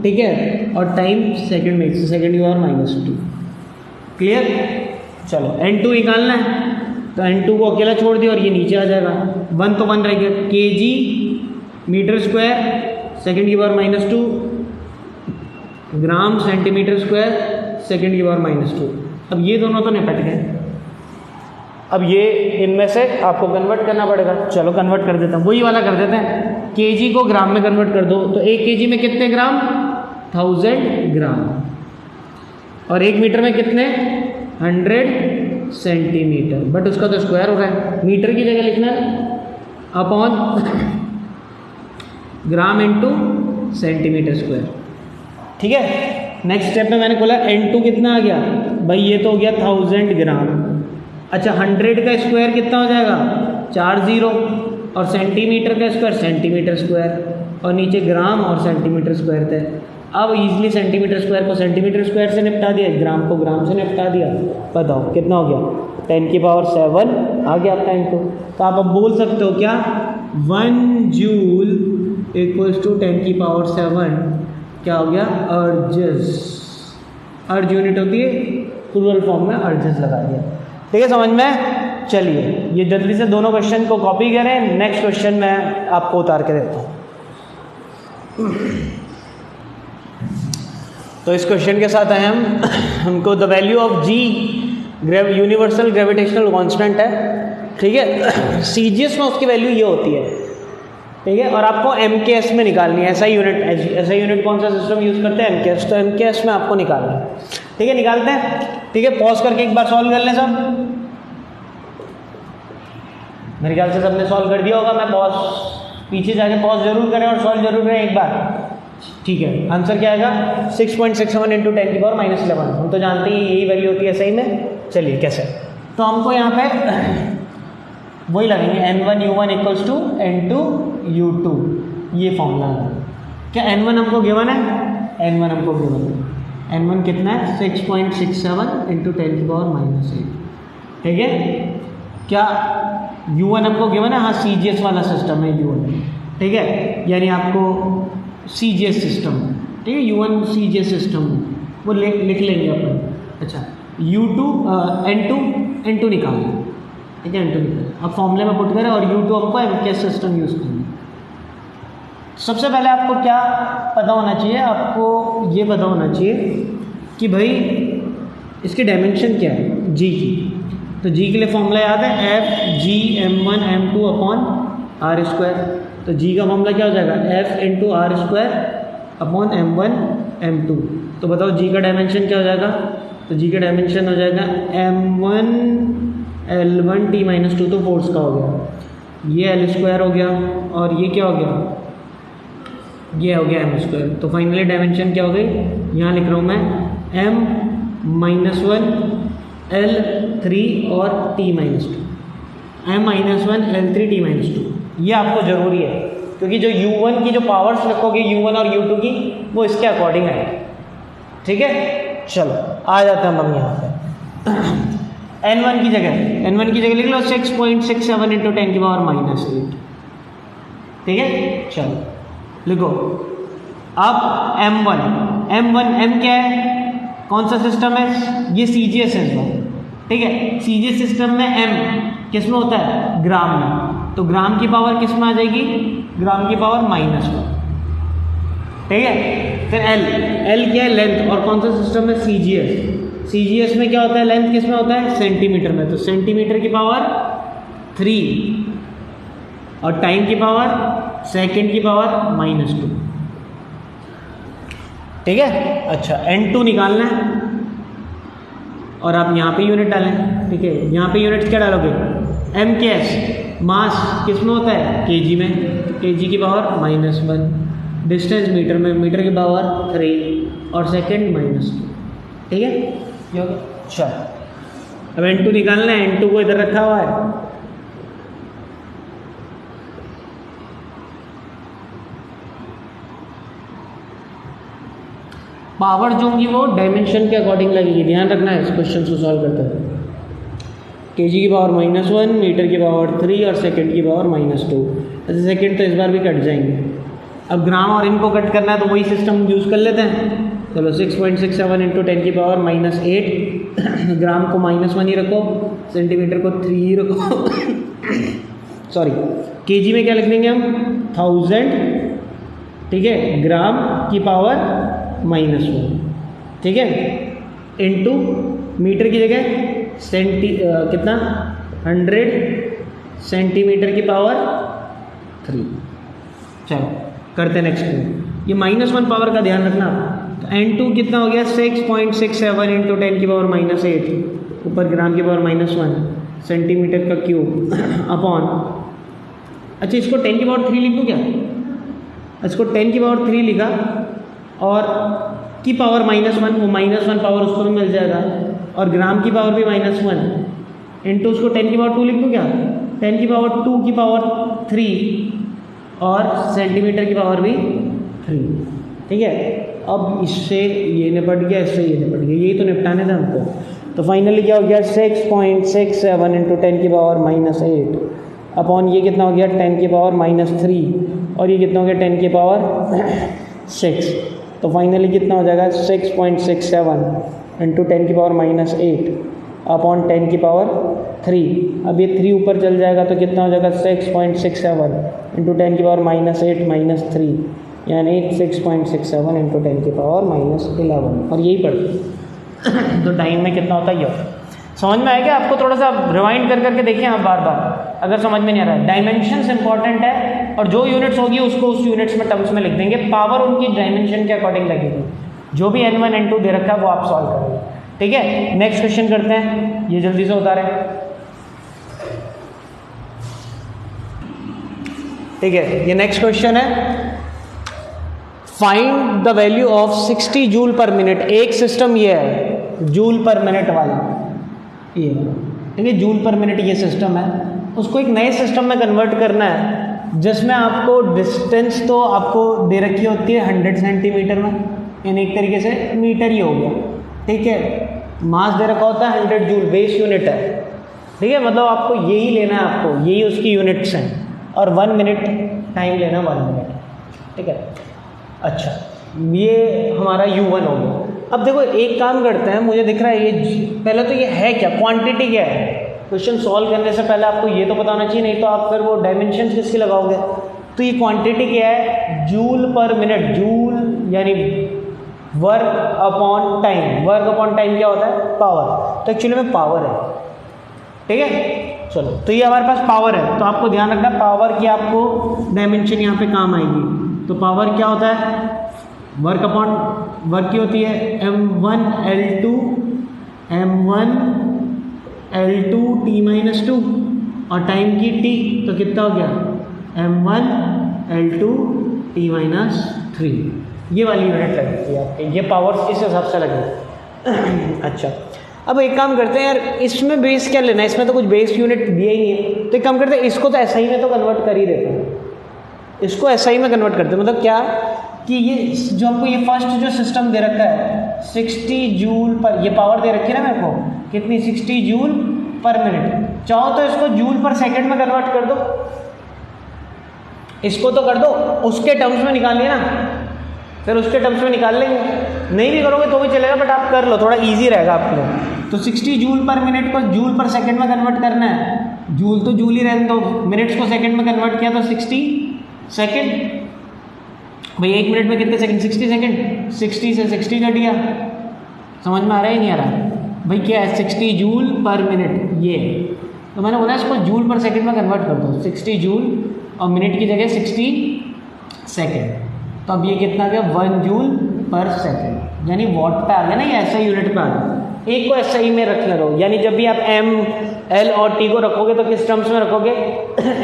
ठीक है, और टाइम सेकंड में, सेकंड की पावर -2, क्लियर। चलो N2 निकालना है, तो N2 को अकेला छोड़ दिया और ये नीचे आ जाएगा, 1 तो 1 रह गया, केजी मीटर स्क्वायर सेकंड की power -2, gram centimetre square second की पावर -2। अब ये दोनों तो निपट गए, अब ये इनमें से आपको कन्वर्ट करना पड़ेगा। चलो कन्वर्ट कर देता हूँ, वही वाला कर देते हैं, केजी को ग्राम में कन्वर्ट कर दो, तो 1 केजी में कितने ग्राम 1000 ग्राम, और 1 मीटर में कितने 100 सेंटीमीटर, बट उसका तो स्क्वायर हो रहा है, मीटर की जगह लिखना है upon gram into centimetre square. ठीक है, नेक्स्ट स्टेप में मैंने बोला N2 कितना आ गया भाई, ये तो हो गया 1000 ग्राम। अच्छा 100 का स्क्वायर कितना हो जाएगा 4 जीरो, और सेंटीमीटर का स्क्वायर सेंटीमीटर स्क्वायर, और नीचे ग्राम और सेंटीमीटर स्क्वायर थे। अब इजीली सेंटीमीटर स्क्वायर को सेंटीमीटर स्क्वायर से निपटा दिया, ग्राम को ग्राम से निपटा दिया। बताओ कितना हो गया 10 की पावर 7 आ गया आपका N2। तो आप अब बोल सकते हो क्या 1 जूल इक्वल्स टू 10 की पावर 7 क्या हो गया अर्जेस। अर्ज यूनिट होती है, प्लूरल फॉर्म में अर्जेस लगा दिया। ठीक है समझ में। चलिए ये जल्दी से दोनों क्वेश्चन को कॉपी करें, नेक्स्ट क्वेश्चन मैं आपको उतार के देता हूँ। तो इस क्वेश्चन के साथ आए हमको the value of G universal gravitational constant है। ठीक है, सीजीएस में उसकी वैल्यू ये होती है। ठीक है, और आपको एमकेएस में निकालनी है। ऐसा यूनिट कौन सा सिस्टम यूज़ करते हैं एमकेएस, तो एमकेएस में आपको निकालना है। ठीक है निकालते हैं। ठीक है पॉज करके एक बार सॉल्व कर लें सब। मेरे ख्याल से सबने सॉल्व कर दिया होगा। मैं पॉज पीछे जाके पॉज जरूर करें और सॉल्व जरूर करें एक बार। ठीक है, आंसर क्या आएगा 6.67 इंटू 10 की पावर -11। हम तो जानते ही यही वैल्यू होती है सही में। चलिए कैसे, तो हमको यहाँ पे वही लगेंगे N1 U1 equals to N2 U2, ये फॉर्मूला है। क्या N1 हमको गिवन है, N1 हमको गिवन है। N1 कितना है 6.67 इंटू 10 की पावर -8। ठीक है, क्या U1 हमको गिवन है, हाँ CGS वाला सिस्टम है U1। ठीक है, यानी आपको CGS सिस्टम, ठीक है U1 CGS सिस्टम वो लिख लेंगे अपन। अच्छा U2 N2 निकालें। ठीक है N2 निकालें, अब फॉर्मूले में पुट करें, और U2 हमको एमकेएस सिस्टम यूज़ करना। सबसे पहले आपको क्या पता होना चाहिए, आपको ये पता होना चाहिए कि भाई इसकी डायमेंशन क्या है जी की। तो जी के लिए फॉर्मूला याद है F G M1 M2 upon R square. तो जी का फॉर्मूला क्या हो जाएगा F into R square upon M1 M2। तो बताओ जी का डायमेंशन क्या हो जाएगा, तो जी का डायमेंशन हो जाएगा M1 L1 T-2, तो फोर्स का हो गया, ये L स्क्वायर हो गया, और ये क्या हो गया, ये हो गया M स्क्वायर। तो फाइनली डायमेंशन क्या हो गई, यहाँ लिख रहा हूँ मैं M-1 L3 और T-2, M-1 L3 T-2। ये आपको ज़रूरी है, क्योंकि जो U1 की जो पावर्स रखोगे U1 और U2 की, वो इसके अकॉर्डिंग है। ठीक है, चलो आ जाते हैं हम यहाँ पे। N1 की जगह लिख लो 6.67 इंटू 10 की पावर -8। ठीक है, चलो लिखो। अब M क्या है, कौन सा सिस्टम है, ये CGS सिस्टम। ठीक है, CGS सिस्टम में M किस में होता है, ग्राम में। तो ग्राम की पावर किस में आ जाएगी, ग्राम की पावर -1। ठीक है, फिर L क्या है, लेंथ, और कौन सा सिस्टम है CGS में क्या होता है, लेंथ किस में होता है, सेंटीमीटर में। तो सेंटीमीटर की पावर 3, और टाइम की पावर सेकंड की पावर -2। ठीक है, अच्छा N2 निकालना है, और आप यहाँ पे यूनिट डालें। ठीक है, यहाँ पे यूनिट क्या डालोगे, MKS, मास किस में होता है, kg में। तो kg की पावर -1, डिस्टेंस मीटर में, मीटर की पावर 3, और सेकंड -2। ठीक है, ये हो गया। चलो अब N2 निकालना है, N2 को इधर रखा हुआ है। पावर जो होंगी वो डायमेंशन के अकॉर्डिंग लगेगी, ध्यान रखना है इस क्वेश्चन को सॉल्व करते हुए। kg की पावर -1, मीटर की पावर 3, और सेकंड की पावर -2। ऐसे सेकंड तो इस बार भी कट जाएंगे। अब ग्राम और इनको कट करना है, तो वही सिस्टम यूज़ कर लेते हैं। चलो 6.67 इंटू 10 की पावर -8, ग्राम को -1 ही रखो, सेंटीमीटर को 3 ही रखो। सॉरी, kg में क्या लिख देंगे हम 1000। ठीक है, ग्राम की पावर -1। ठीक है, इंटू मीटर की जगह कितना 100 सेंटीमीटर की पावर 3। चलो करते हैं नेक्स्ट में। ये -1 पावर का ध्यान रखना। तो N2 कितना हो गया 6.67 इंटू 10 की पावर -8। ऊपर ग्राम की पावर -1 सेंटीमीटर का क्यूब अपॉन, अच्छा इसको 10 की पावर 3 लिख दूँ क्या? इसको 10 की पावर 3 लिखा और की पावर -1, वो -1 पावर उसको भी मिल जाएगा और ग्राम की पावर भी -1 इंटू उसको 10 की पावर 2 लिख दूँ क्या? 10 की पावर 2 की पावर 3 और सेंटीमीटर की पावर भी 3, ठीक है। अब इससे ये निपट गया, इससे ये निपट गया, यही तो निपटाने थे हमको। तो फाइनली क्या हो गया 6.67 इंटू 10 की पावर -8 अपॉन ये कितना हो गया 10 की पावर -3 और ये कितना हो गया 10 की पावर 6। तो फाइनली कितना हो जाएगा 6.67 इंटू 10 की पावर -8 अपॉन 10 की पावर 3। अब ये 3 ऊपर चल जाएगा तो कितना हो जाएगा 6.67 इंटू 10 की पावर -8 -3 यानी 6.67 इंटू 10 की पावर -11 और यही पढ़ते तो टाइम में कितना होता है ये। समझ में आएगा आपको? थोड़ा सा रिवाइंड कर करके देखें आप बार बार अगर समझ में नहीं आ रहा है। डायमेंशंस इंपॉर्टेंट है और जो यूनिट्स होगी उसको उस यूनिट्स में टर्म्स में लिख देंगे, पावर उनकी डायमेंशन के अकॉर्डिंग लगेगी। जो भी n1 n2 दे रखा है वो आप सॉल्व करेंगे, ठीक है। नेक्स्ट क्वेश्चन करते हैं, ये जल्दी से उतारें, ठीक है। ये नेक्स्ट क्वेश्चन है, find the value of 60 joule पर मिनट। एक सिस्टम ये है जूल पर मिनट वाला, ये ठीक है, जूल पर मिनट ये सिस्टम है, उसको एक नए सिस्टम में कन्वर्ट करना है जिसमें आपको डिस्टेंस तो आपको दे रखी होती है 100 सेंटीमीटर में, यानी एक तरीके से मीटर ही हो गया, ठीक है। मास दे रखा होता है 100 जूल, बेस यूनिट है, ठीक है। मतलब आपको यही लेना है, आपको यही उसकी यूनिट्स हैं और 1 मिनट टाइम लेना 1 मिनट, ठीक है। अच्छा ये हमारा U1 हो गया। अब देखो एक काम करते हैं, मुझे दिख रहा है ये पहले तो ये है क्या, क्वांटिटी क्या है। क्वेश्चन सॉल्व करने से पहले आपको ये तो पता होना चाहिए, नहीं तो आप फिर वो डायमेंशन किसकी लगाओगे। तो ये क्वांटिटी क्या है, जूल पर मिनट, जूल यानी work upon time. Work upon time क्या होता है, पावर। तो एक्चुअली में पावर है, ठीक है। चलो तो ये हमारे पास पावर है, तो आपको ध्यान रखना पावर की आपको डायमेंशन यहाँ पे काम आएगी। तो पावर क्या होता है, वर्क अपॉन, वर्क की होती है m1 L2 t-2 और टाइम की t, तो कितना हो गया m1 L2 t-3। ये वाली यूनिट लगती है आपके, ये पावर इस हिसाब से लगेगी। अच्छा अब एक काम करते हैं यार, इसमें बेस क्या लेना है, इसमें तो कुछ बेस यूनिट दिया ही नहीं है, तो एक काम करते हैं इसको तो SI में तो कन्वर्ट कर ही देते हैं, इसको SI में कन्वर्ट करते हैं। मतलब क्या कि ये जो हमको ये फर्स्ट जो सिस्टम दे रखा है 60 जूल पर, ये पावर दे रखी है ना मेरे को कितनी, 60 जूल पर मिनट। चाहो तो इसको जूल पर सेकंड में कन्वर्ट कर दो, इसको तो कर दो, उसके टर्म्स में निकाल लिया ना, फिर उसके टर्म्स में निकाल लेंगे। नहीं भी करोगे तो भी चलेगा, बट आप कर लो, थोड़ा ईजी रहेगा आपके लिए। तो 60 जूल पर मिनट को जूल पर सेकंड में कन्वर्ट करना है, जूल तो जूल ही रहने दो, मिनट्स को सेकंड में कन्वर्ट किया तो 60 सेकंड। भाई 1 मिनट में कितने सेकंड, 60 सेकंड, 60 से 60 कट गया। समझ में आ रहा है नहीं आ रहा भाई, क्या है 60 जूल पर मिनट, ये तो मैंने बोला इसको जूल पर सेकंड में कन्वर्ट कर दो, 60 जूल और मिनट की जगह 60 सेकंड। तो अब ये कितना गया 1 जूल पर सेकंड, यानी वॉट पे आ गया ना, ये ऐसा यूनिट पे आ गया। एक को SI में रख ले रहो, यानी जब भी आप M, L और T को रखोगे तो किस टर्म्स में रखोगे,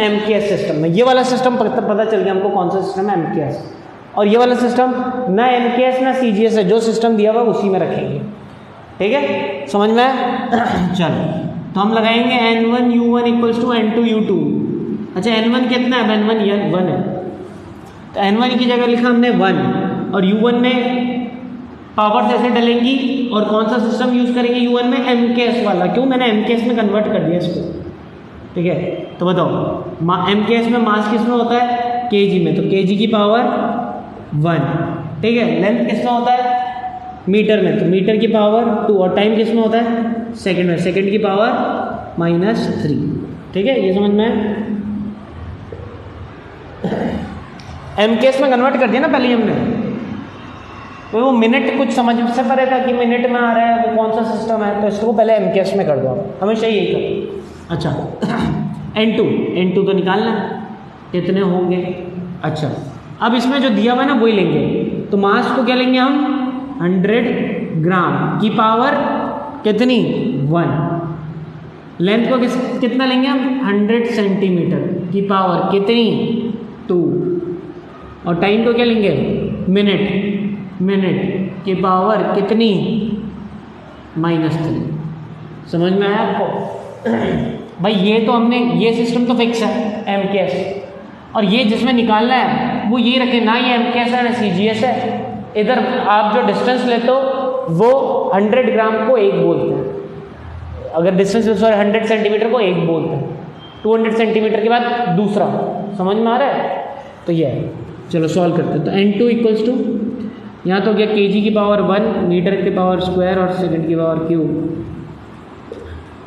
MKS सिस्टम में। ये वाला सिस्टम पता चल गया हमको कौन सा सिस्टम है, MKS। और ये वाला सिस्टम ना MKS ना CGS है, जो सिस्टम दिया हुआ उसी में रखेंगे, ठीक है। समझ में चलो तो हम लगाएंगे N1 U1 equals to N2 U2। अच्छा N1 कितना है, N1 1 है, तो N1 की जगह लिखा हमने 1 और U1 में पावर्स ऐसे डलेंगी और कौन सा सिस्टम यूज़ करेंगे U1 में, MKS वाला। क्यों, मैंने MKS में कन्वर्ट कर दिया इसको, ठीक है। तो बताओ MKS में मास किस में होता है, kg में, तो kg की पावर 1, ठीक है। लेंथ किस में होता है, मीटर में, तो मीटर की पावर 2 और टाइम किस में होता है, सेकंड में, सेकंड की पावर -3, ठीक है। ये समझ में MKS में कन्वर्ट कर दिया ना पहले हमने, तो वो मिनट कुछ समझ से परे था कि मिनट में आ रहा है, वो कौन सा सिस्टम है, तो इसको पहले MKS में कर दो, हमेशा यही करो। अच्छा N2 तो निकालना कितने होंगे। अच्छा अब इसमें जो दिया हुआ है ना वही लेंगे, तो मास को क्या लेंगे हम 100 ग्राम की पावर कितनी 1, लेंथ को कितना लेंगे हम 100 सेंटीमीटर की पावर कितनी 2, और टाइम को क्या लेंगे मिनट की पावर कितनी -3। समझ में आया आपको? भाई ये तो हमने, ये सिस्टम तो फिक्स है MKS, और ये जिसमें निकालना है वो ये रखे ना, ये MKS है ना CGS है। इधर आप जो डिस्टेंस लेते हो वो 100 ग्राम को 1 बोलते हैं, अगर डिस्टेंस 100 सेंटीमीटर को 1 बोलते हैं, 200 सेंटीमीटर के बाद दूसरा। समझ में आ रहा है? तो ये है। चलो सॉल्व करते हैं। तो N2 इक्वल्स टू, यहाँ तो हो गया kg की पावर 1, मीटर की पावर स्क्वायर और सेकंड की पावर क्यूब।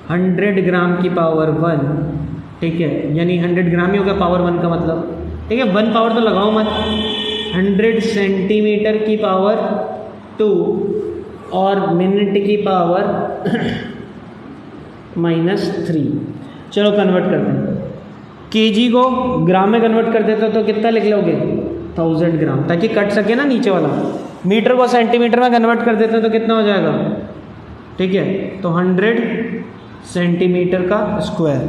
100 ग्राम की पावर 1, ठीक है, यानी 100 ग्राम ही होगा पावर 1 का मतलब, ठीक है। 1 पावर तो लगाओ मत। 100 सेंटीमीटर की पावर 2 और मिनट की पावर -3। चलो कन्वर्ट करते हैं। kg को ग्राम में कन्वर्ट कर देते हो तो कितना लिख लोगे 1000 ग्राम, ताकि कट सके ना नीचे वाला। मीटर को सेंटीमीटर में कन्वर्ट कर देते हो तो कितना हो जाएगा, ठीक है। तो 100 सेंटीमीटर का स्क्वायर,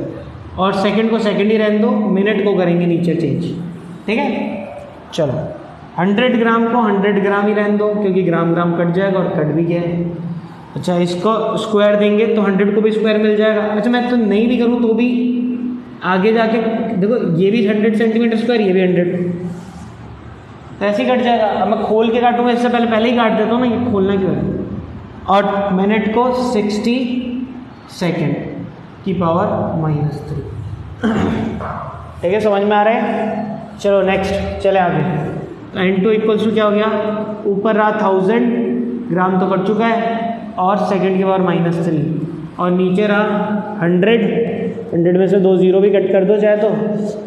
और सेकंड को सेकंड ही रहने दो, मिनट को करेंगे नीचे चेंज, ठीक है। चलो 100 ग्राम को 100 ग्राम ही रहने दो, क्योंकि ग्राम ग्राम कट जाएगा और कट भी गया है। अच्छा, इसको स्क्वायर देंगे तो 100 को भी स्क्वायर मिल जाएगा। अच्छा, मैं तो नहीं भी करूँ तो भी आगे जाके देखो, ये भी 100 सेंटीमीटर स्क्वायर, ये भी 100, तो ऐसे ही कट जाएगा। अब मैं खोल के काटूंगा, इससे पहले ही काट देता हूँ ना, ये खोलना क्यों है। और मिनट को 60 सेकेंड की पावर -3, ठीक है। समझ में आ रहा है? चलो नेक्स्ट चले आगे। N2 इक्वल्स टू क्या हो गया, ऊपर रहा 1000 ग्राम तो कट चुका है, और सेकंड की पावर -3, और नीचे रहा 100 में से 2 0 भी कट कर दो चाहे तो,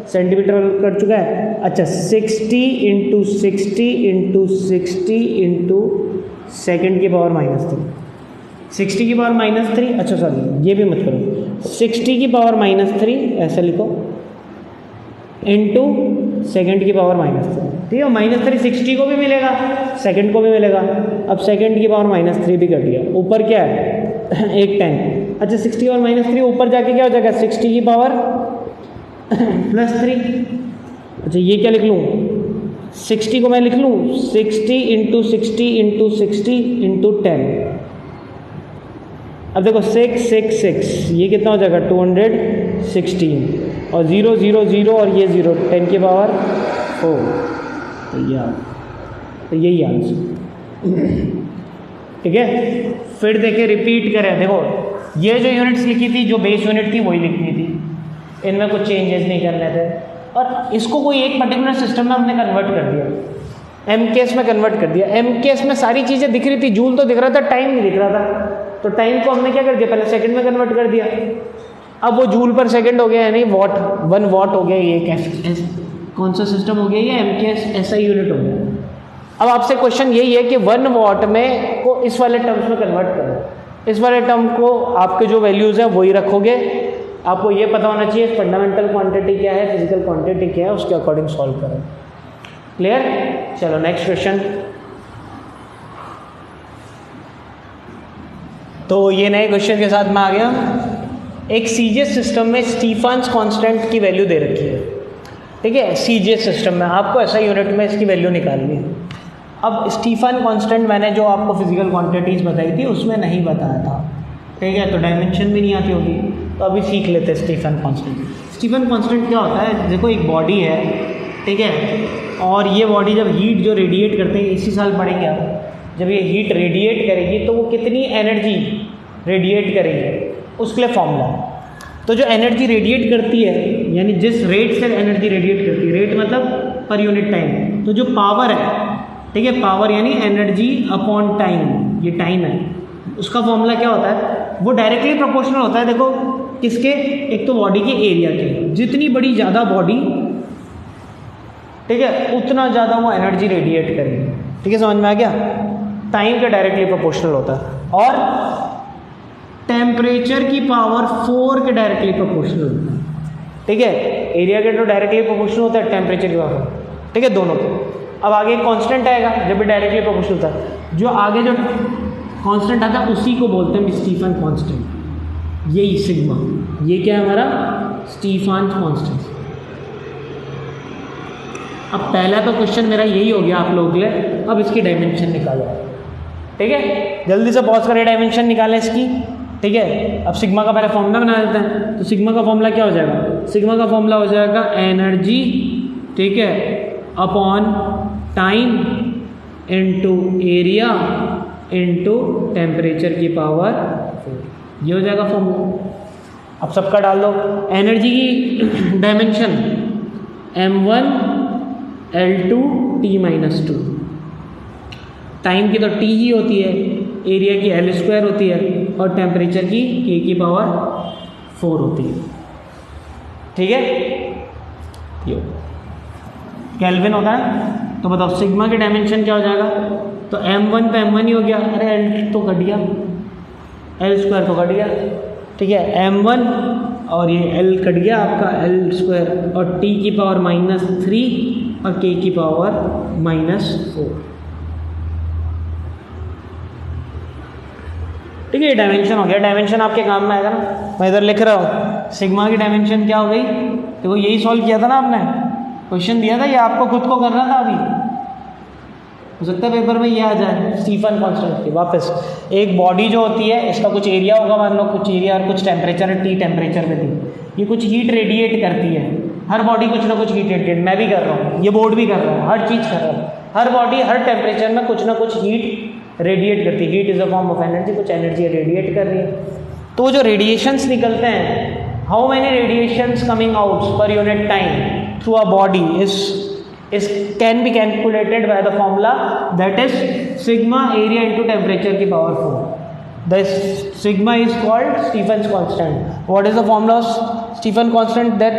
सेंटीमीटर कट चुका है। अच्छा, 60 × 60 × 60 × सेकंड की पावर -3, 60 की पावर -3, अच्छा सॉरी ये भी मत करो, 60 की पावर -3 ऐसा लिखो, इंटू सेकेंड की पावर -3, ठीक है। -3 60 को भी मिलेगा, सेकंड को भी मिलेगा। अब सेकंड की पावर -3 भी कट गया, ऊपर क्या है एक 10। अच्छा, 60 और -3 ऊपर जाके क्या हो जाएगा 60 की पावर +3। अच्छा, ये क्या लिख लूँ, 60 को मैं लिख लूँ 60 × 60 × 60 × 10। अब देखो 6 6 6, ये कितना हो जाएगा 216, और 0 0 0 और ये 0, 10 की पावर 4। तो यही आंसर, ठीक है। फिर देखिए रिपीट करें, देखो ये जो यूनिट्स लिखी थी, जो बेस यूनिट थी वही लिखनी थी, इनमें कुछ चेंजेस नहीं करने थे। और इसको कोई एक पर्टिकुलर सिस्टम में हमने कन्वर्ट कर दिया, MKS में कन्वर्ट कर दिया। MKS में सारी चीज़ें दिख रही थी, जूल तो दिख रहा था, टाइम नहीं दिख रहा था। तो टाइम को हमने क्या कर दिया, पहले सेकंड में कन्वर्ट कर दिया, अब वो जूल पर सेकंड हो गया, यानी वॉट 1 वॉट हो गया। ये कौन सा सिस्टम हो गया, ये MKS SI यूनिट हो गया। अब आपसे क्वेश्चन यही है कि 1 वॉट में को इस वाले टर्म्स में कन्वर्ट करो। इस वाले टर्म को आपके जो वैल्यूज़ हैं वही रखोगे। आपको ये पता होना चाहिए फंडामेंटल क्वांटिटी क्या है, फिजिकल क्वांटिटी क्या है, उसके अकॉर्डिंग सॉल्व करो। क्लियर? चलो नेक्स्ट क्वेश्चन। तो ये नए क्वेश्चन के साथ मैं आ गया। एक CGS सिस्टम में स्टीफन्स कांस्टेंट की वैल्यू दे रखी है, ठीक है। CGS सिस्टम में आपको ऐसा यूनिट में इसकी वैल्यू निकालनी है। अब स्टीफन कांस्टेंट मैंने जो आपको फिजिकल क्वांटिटीज़ बताई थी उसमें नहीं बताया था, ठीक है, तो डायमेंशन भी नहीं आती होगी, तो अभी सीख लेते हैं स्टीफन कांस्टेंट। स्टीफन कांस्टेंट क्या होता है, देखो एक बॉडी है, ठीक है, और ये बॉडी जब हीट जो रेडिएट करते हैं, इसी साल पढ़ेंगे आप, जब ये हीट रेडिएट करेगी तो वो कितनी एनर्जी रेडिएट करेगी, उसके लिए फॉर्मूला। तो जो एनर्जी रेडिएट करती है, यानी जिस रेट से एनर्जी रेडिएट करती है, रेट मतलब पर यूनिट टाइम, तो जो पावर है, ठीक है, पावर यानी एनर्जी अपॉन टाइम, ये टाइम है, उसका फॉर्मूला क्या होता है, वो डायरेक्टली प्रोपोर्शनल होता है। देखो किसके, एक तो बॉडी के एरिया के, जितनी बड़ी ज़्यादा बॉडी, ठीक है, उतना ज़्यादा वो एनर्जी रेडिएट करेगी, ठीक है, समझ में आ गया। टाइम के डायरेक्टली प्रोपोर्शनल होता है, और टेम्परेचर की पावर 4 के डायरेक्टली प्रोपोर्शनल होता है, ठीक है। एरिया के तो डायरेक्टली प्रोपोर्शनल होता है, टेम्परेचर की पावर, ठीक है, दोनों के। अब आगे कांस्टेंट आएगा जब भी डायरेक्टली प्रोपोर्शनल होता है, जो आगे जो कांस्टेंट आता है उसी को बोलते हैं स्टीफन कांस्टेंट, यही सिग्मा, ये क्या है हमारा स्टीफन कांस्टेंट। अब पहला तो क्वेश्चन मेरा यही हो गया आप लोगों के लिए। अब इसकी डायमेंशन निकालो, ठीक है, जल्दी से पॉज करें, डायमेंशन निकालें इसकी, ठीक है। अब सिग्मा का पहले फॉर्मूला बना देते हैं। तो सिग्मा का फॉर्मूला क्या हो जाएगा, सिग्मा का फॉर्मूला हो जाएगा एनर्जी, ठीक है, upon time into area into temperature की पावर 4, ये हो जाएगा फॉर्मूला। अब सबका डाल दो। एनर्जी की dimension m1 L2 T-2, time की तो T ही होती है, एरिया की L² होती है और टेम्परेचर की K की पावर 4 होती है, ठीक है। ये केल्विन होता है। तो बताओ सिग्मा की डायमेंशन क्या हो जाएगा, तो m1 पे m1 ही हो गया, अरे L तो घट गया, L² तो घट गया, ठीक है, m1 और ये L कट गया आपका L² और T की पावर -3 और K की पावर -4, ठीक है। ये डायमेंशन हो गया, डायमेंशन आपके काम में आएगा ना। मैं इधर लिख रहा हूँ सिग्मा की डायमेंशन क्या हो गई, तो वो यही सॉल्व किया था ना आपने, क्वेश्चन दिया था, ये आपको खुद को करना था। अभी हो सकता है पेपर में ये आ जाए स्टीफन कांस्टेंट की। वापस एक बॉडी जो होती है, इसका कुछ एरिया होगा, मान लो कुछ एरिया और कुछ टेम्परेचर है, T टेम्परेचर में थी, ये कुछ हीट रेडिएट करती है। हर बॉडी कुछ ना कुछ हीट रेडिएट, मैं भी कर रहा हूँ, ये बोर्ड भी कर रहा हूँ, हर चीज़ कर रहा हूँ। हर बॉडी हर टेम्परेचर में कुछ ना कुछ हीट रेडिएट करती है। Heat is a form of energy, कुछ एनर्जी रेडिएट कर रही है। तो जो रेडिएशंस निकलते हैं, how many radiations coming out per unit time through a body is can be calculated by the formula that is sigma area into temperature की power 4. The sigma is called Stephen's constant. What is the formula of Stephen constant that?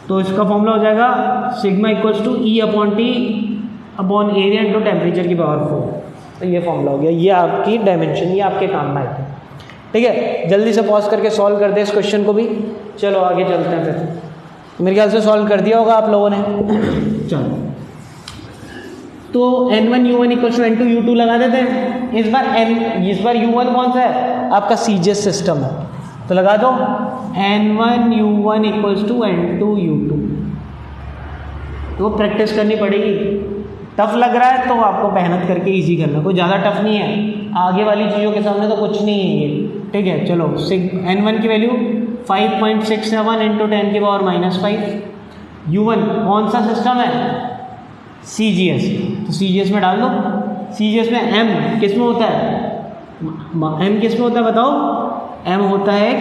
तो इसका formula हो जाएगा sigma equals to E upon T upon area into temperature की power 4। तो ये formula हो गया, ये आपकी डायमेंशन, ये आपके काम में आएगी, ठीक है। जल्दी से पॉज करके सॉल्व कर दे इस क्वेश्चन को भी। चलो आगे चलते हैं फिर। मेरे ख्याल से सॉल्व कर दिया होगा आप लोगों ने। चलो तो N1 U1 equals to N2 U2 लगा देते हैं। इस बार U1 कौन सा है, आपका CGS सिस्टम है, तो लगा दो N1 U1 equals to N2 U2। तो प्रैक्टिस करनी पड़ेगी। टफ लग रहा है तो आपको मेहनत करके इजी करना, कोई ज़्यादा टफ नहीं है, आगे वाली चीज़ों के सामने तो कुछ नहीं है ये, ठीक है। चलो N1 की वैल्यू 5.67 इंटू 10 की पावर -5। U1 कौन सा सिस्टम है, CGS, तो CGS में डाल दो। CGS में M किस में होता है, M किस में होता है बताओ, M होता है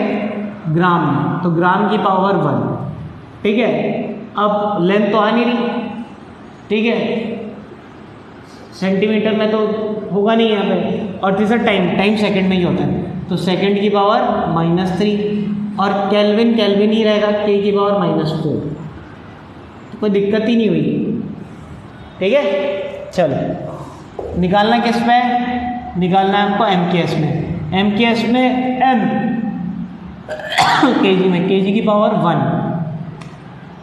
ग्राम में, तो ग्राम की पावर 1, ठीक है। अब लेंथ तो आ नहीं रही, ठीक है, सेंटीमीटर में तो होगा नहीं यहाँ पे। और तीसरा टाइम सेकंड में ही होता है, तो सेकंड की पावर -3 और केल्विन ही रहेगा, K की पावर -4, तो कोई दिक्कत ही नहीं हुई, ठीक है। चलो निकालना किस पे, निकालना है आपको MKS में। MKS में M kg में, kg की पावर 1,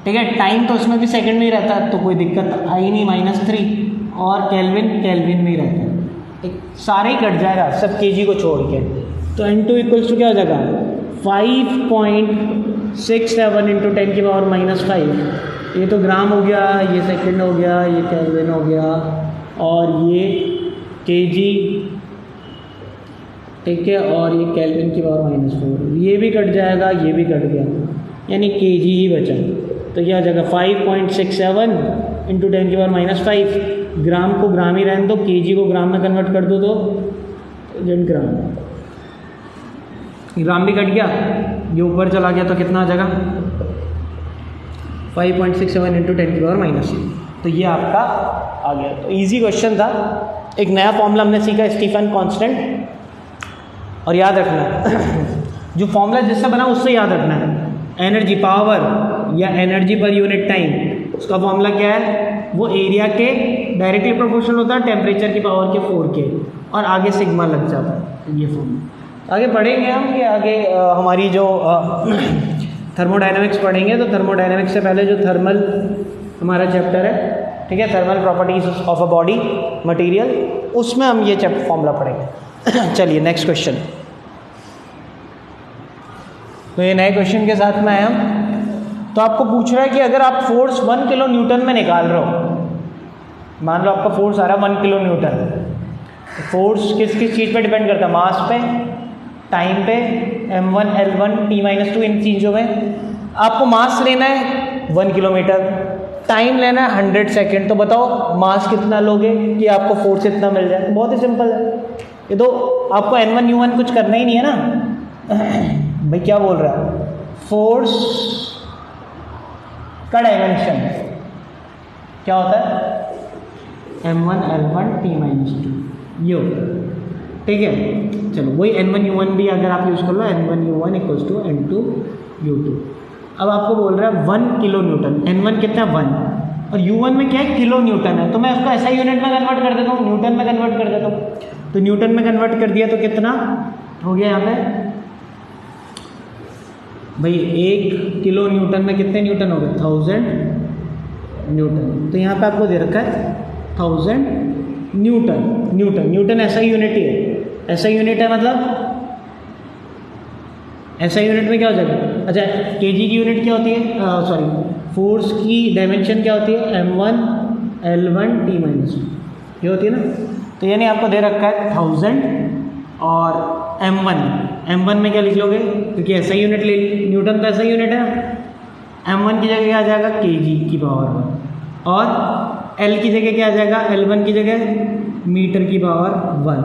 ठीक है। टाइम तो उसमें भी सेकंड में ही रहता है, तो कोई दिक्कत आई नहीं, -3 और केल्विन में ही रहता है, एक सारे ही कट जाएगा सब kg को छोड़ के। तो N2 इक्वल्स टू क्या हो जाएगा 5.67 इंटू 10 की पावर -5। ये तो ग्राम हो गया, ये सेकंड हो गया, ये केल्विन हो गया और ये kg, ठीक है, और ये केल्विन की पावर -4, ये भी कट जाएगा, ये भी कट गया, यानी kg ही बचा। तो क्या हो जाएगा 5.67 इंटू 10 की पावर -5, ग्राम को ग्राम ही रहने दो, kg को ग्राम में कन्वर्ट कर दो तो ग्राम भी कट गया, ये ऊपर चला गया तो कितना आ जाएगा 5.67 इंटू 10 की पावर -6। तो ये आपका आ गया। तो इजी क्वेश्चन था, एक नया फॉर्मूला हमने सीखा स्टीफन कांस्टेंट, और याद रखना जो फॉर्मूला जिससे बना उससे याद रखना है। एनर्जी पावर या एनर्जी पर यूनिट टाइम, उसका फॉर्मूला क्या है, वो एरिया के डायरेक्टली प्रोपोर्शनल होता है टेम्परेचर की पावर के 4 के, और आगे सिग्मा लग जाता है। ये फॉर्मूला आगे पढ़ेंगे हम, कि आगे हमारी जो थर्मोडायनेमिक्स पढ़ेंगे, तो थर्मोडायनेमिक्स से पहले जो थर्मल हमारा चैप्टर है, ठीक है, thermal properties of a body material, उसमें हम ये चैप्टर फॉर्मूला पढ़ेंगे। चलिए नेक्स्ट क्वेश्चन। तो ये नए क्वेश्चन के साथ में आया हूँ। तो आपको पूछ रहा है कि अगर आप फोर्स 1 किलो न्यूटन में निकाल रहे हो, मान लो आपका फोर्स आ रहा है 1 किलो न्यूटन, तो फोर्स किस किस चीज़ पे डिपेंड करता है? मास पे, टाइम पे, m1 l1 t-2 इन चीज़ों में। आपको मास लेना है 1 किलोमीटर, टाइम लेना है 100 सेकेंड, तो बताओ मास कितना लोगे कि आपको फोर्स इतना मिल जाए? तो बहुत ही सिंपल है ये, तो आपको n1 u1 कुछ करना ही नहीं है ना। भाई क्या बोल रहा है? फोर्स का डायमेंशन क्या होता है? m1 l1 t-2 ये होता है, ठीक है। चलो वही n1 u1 भी अगर आप यूज़ कर लो, n1 u1 equals to n2 u2। अब आपको बोल रहा है 1 किलो न्यूटन, n1 कितना है 1, और u1 में क्या है? किलो न्यूटन है, तो मैं उसको ऐसा यूनिट में कन्वर्ट कर देता हूँ, न्यूटन में कन्वर्ट कर देता हूँ। तो न्यूटन में कन्वर्ट कर दिया तो कितना हो गया यहाँ पे भाई? 1 किलो न्यूटन में कितने न्यूटन हो गए? 1000 न्यूटन। तो यहाँ पे आपको दे रखा है 1000 न्यूटन। न्यूटन ऐसा यूनिट ही है, ऐसा यूनिट है मतलब ऐसा यूनिट में क्या हो जाएगा? अच्छा, केजी की यूनिट क्या होती है? सॉरी, फोर्स की डायमेंशन क्या होती है? m1 l1 t-2 ये होती है ना। तो यानी आपको दे रखा है 1000 और m1 में क्या लिख लोगे? क्योंकि ऐसा यूनिट ले ली, न्यूटन तो ऐसा यूनिट है। m1 की जगह क्या आ जाएगा? kg की पावर 1, और l की जगह क्या आ जाएगा? l1 की जगह मीटर की पावर 1,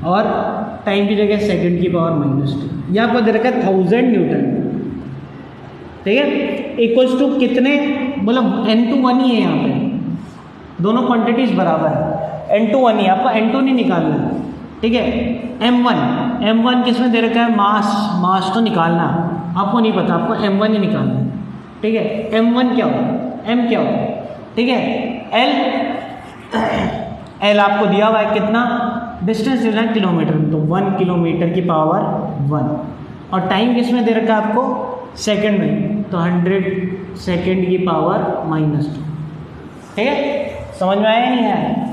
और टाइम की जगह सेकंड की पावर -2। यह आपको दे रखा है 1000 न्यूटन, ठीक है। इक्वल्स टू कितने? मतलब n2 1 ही है यहाँ पे, दोनों क्वांटिटीज बराबर है। n2 1 ही, आपको n2 नहीं निकालना है, ठीक है। m1 किस में दे रखा है? मास तो निकालना आपको नहीं पता, आपको m1 ही निकालना है, ठीक है। m1 क्या होगा? m क्या होगा, ठीक है। l आपको दिया हुआ है कितना? डिस्टेंस दिया है किलोमीटर में, तो 1 किलोमीटर की पावर 1, और टाइम किस में दे रखा है आपको? सेकंड में, तो 100 सेकंड की पावर -2, ठीक है। समझ में आया नहीं है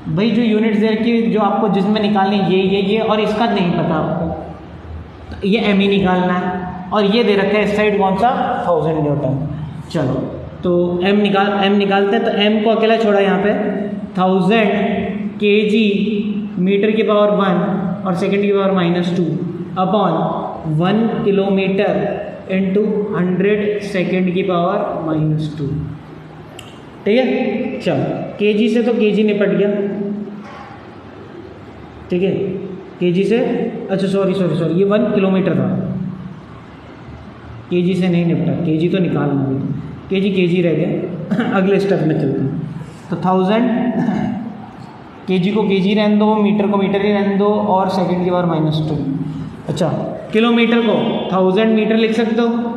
भाई? जो यूनिट्स दे रखी जो आपको जिसमें निकालनी ये और इसका नहीं पता आपको, तो ये m ही निकालना है, और ये दे रखा है इस साइड कौन सा? 1000 न्यूटन। चलो तो m निकालते हैं, तो m को अकेला छोड़ा यहाँ पे, 1000 kg मीटर की पावर 1 और सेकंड की power -2 upon 1 kilometre into 100 second की पावर -2, ठीक है। चलो kg से तो kg निपट गया, ठीक है। kg से, अच्छा सॉरी ये 1 किलोमीटर था, kg से नहीं निपटा, kg तो निकालना भी, kg रह गया। अगले स्टेप में चलते हैं। तो 1000 kg को kg रहने दो, मीटर को मीटर ही रहने दो, और सेकंड की पावर -2। अच्छा, किलोमीटर को 1000 मीटर लिख सकते हो,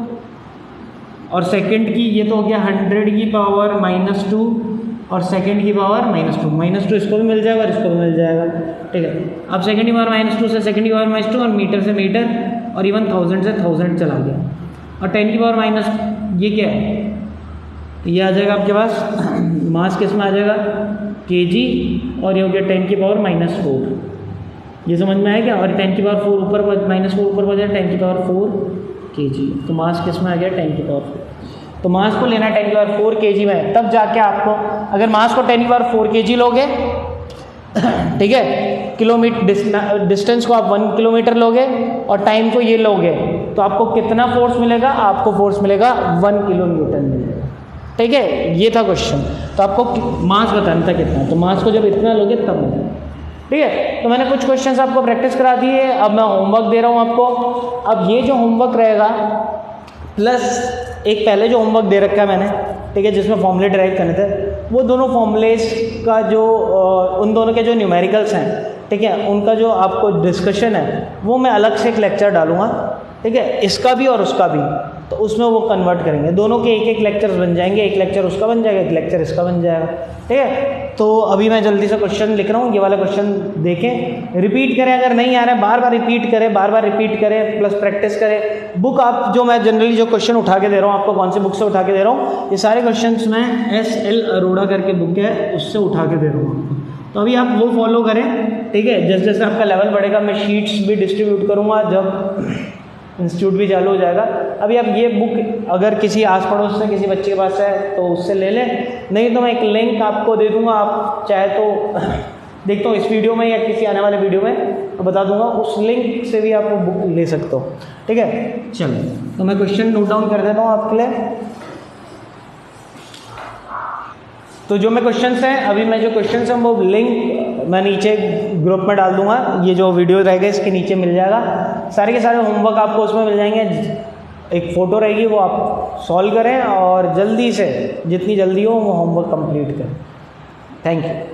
और सेकंड की ये तो हो गया 100 की पावर -2, और सेकंड की पावर -2 इसको भी मिल जाएगा और इसको भी मिल जाएगा, ठीक है। अब सेकंड की पावर -2 से सेकंड की पावर -2, और मीटर से मीटर, और इवन 1000 से 1000 चला गया, और 10 की पावर ये क्या है? ये आ जाएगा आपके पास मास किस में आ जाएगा? kg, और ये हो गया 10 की पावर -4। ये समझ में आया क्या? और 10 की पावर 4 ऊपर -4 ऊपर हो जाएगा 10 की पावर 4 kg। तो मास किस में आ गया? 10 की पावर 4। तो मास को लेना है 10 की पावर 4 kg में, तब जाके आपको, अगर मास को 10 की पावर 4 kg लोगे, ठीक है, किलोमीटर डिस्टेंस को आप 1 किलोमीटर लोगे, और टाइम को ये लोगे, तो आपको कितना फोर्स मिलेगा? आपको फोर्स मिलेगा 1 किलो न्यूटन मिलेगा, ठीक है। ये था क्वेश्चन। तो आपको मास बताना था कितना, तो मास को जब इतना लोगे तब मिलेगा, ठीक है। तो मैंने कुछ क्वेश्चंस आपको प्रैक्टिस करा दिए, अब मैं होमवर्क दे रहा हूँ आपको। अब ये जो होमवर्क रहेगा, प्लस एक पहले जो होमवर्क दे रखा है मैंने, ठीक है, जिसमें फॉर्मूले ड्राइव करने थे, वो दोनों फॉर्मूलेस का जो उन दोनों के जो न्यूमेरिकल्स हैं, ठीक है, उनका जो आपको डिस्कशन है, वो मैं अलग से एक लेक्चर डालूंगा, ठीक है, इसका भी और उसका भी। तो उसमें वो कन्वर्ट करेंगे, दोनों के एक लेक्चर्स बन जाएंगे, एक लेक्चर उसका बन जाएगा, एक लेक्चर इसका बन जाएगा, ठीक है। तो अभी मैं जल्दी से क्वेश्चन लिख रहा हूँ, ये वाला क्वेश्चन देखें, रिपीट करें, अगर नहीं आ रहा है बार बार रिपीट करें, प्लस प्रैक्टिस करें। बुक आप जो मैं जनरली जो क्वेश्चन उठा के दे रहा हूँ आपको, कौन सी बुक से उठा के दे रहा हूँ, ये सारे क्वेश्चन मैं SL अरोड़ा करके बुक है, उससे उठा के दे रहा हूँ आपको। तो अभी आप वो फॉलो करें, ठीक है। जैसे जैसे आपका लेवल बढ़ेगा, मैं शीट्स भी डिस्ट्रीब्यूट करूँगा, जब इंस्टीट्यूट भी चालू हो जाएगा। अभी आप ये बुक अगर किसी आस पड़ोस से किसी बच्चे के पास है तो उससे ले लें, नहीं तो मैं एक लिंक आपको दे दूंगा, आप चाहे तो देखता हूँ इस वीडियो में या किसी आने वाले वीडियो में तो बता दूंगा, उस लिंक से भी आप वो बुक ले सकते हो। ठीक है, चलो तो मैं क्वेश्चन नोट डाउन कर देता हूँ आपके लिए। तो जो मैं क्वेश्चंस हैं, अभी मैं जो क्वेश्चंस हैं वो लिंक मैं नीचे ग्रुप में डाल दूंगा, ये जो वीडियो रहेगा इसके नीचे मिल जाएगा, सारे के सारे होमवर्क आपको उसमें मिल जाएंगे। एक फ़ोटो रहेगी वो आप सॉल्व करें और जल्दी से जितनी जल्दी हो वो होमवर्क कंप्लीट करें। Thank you.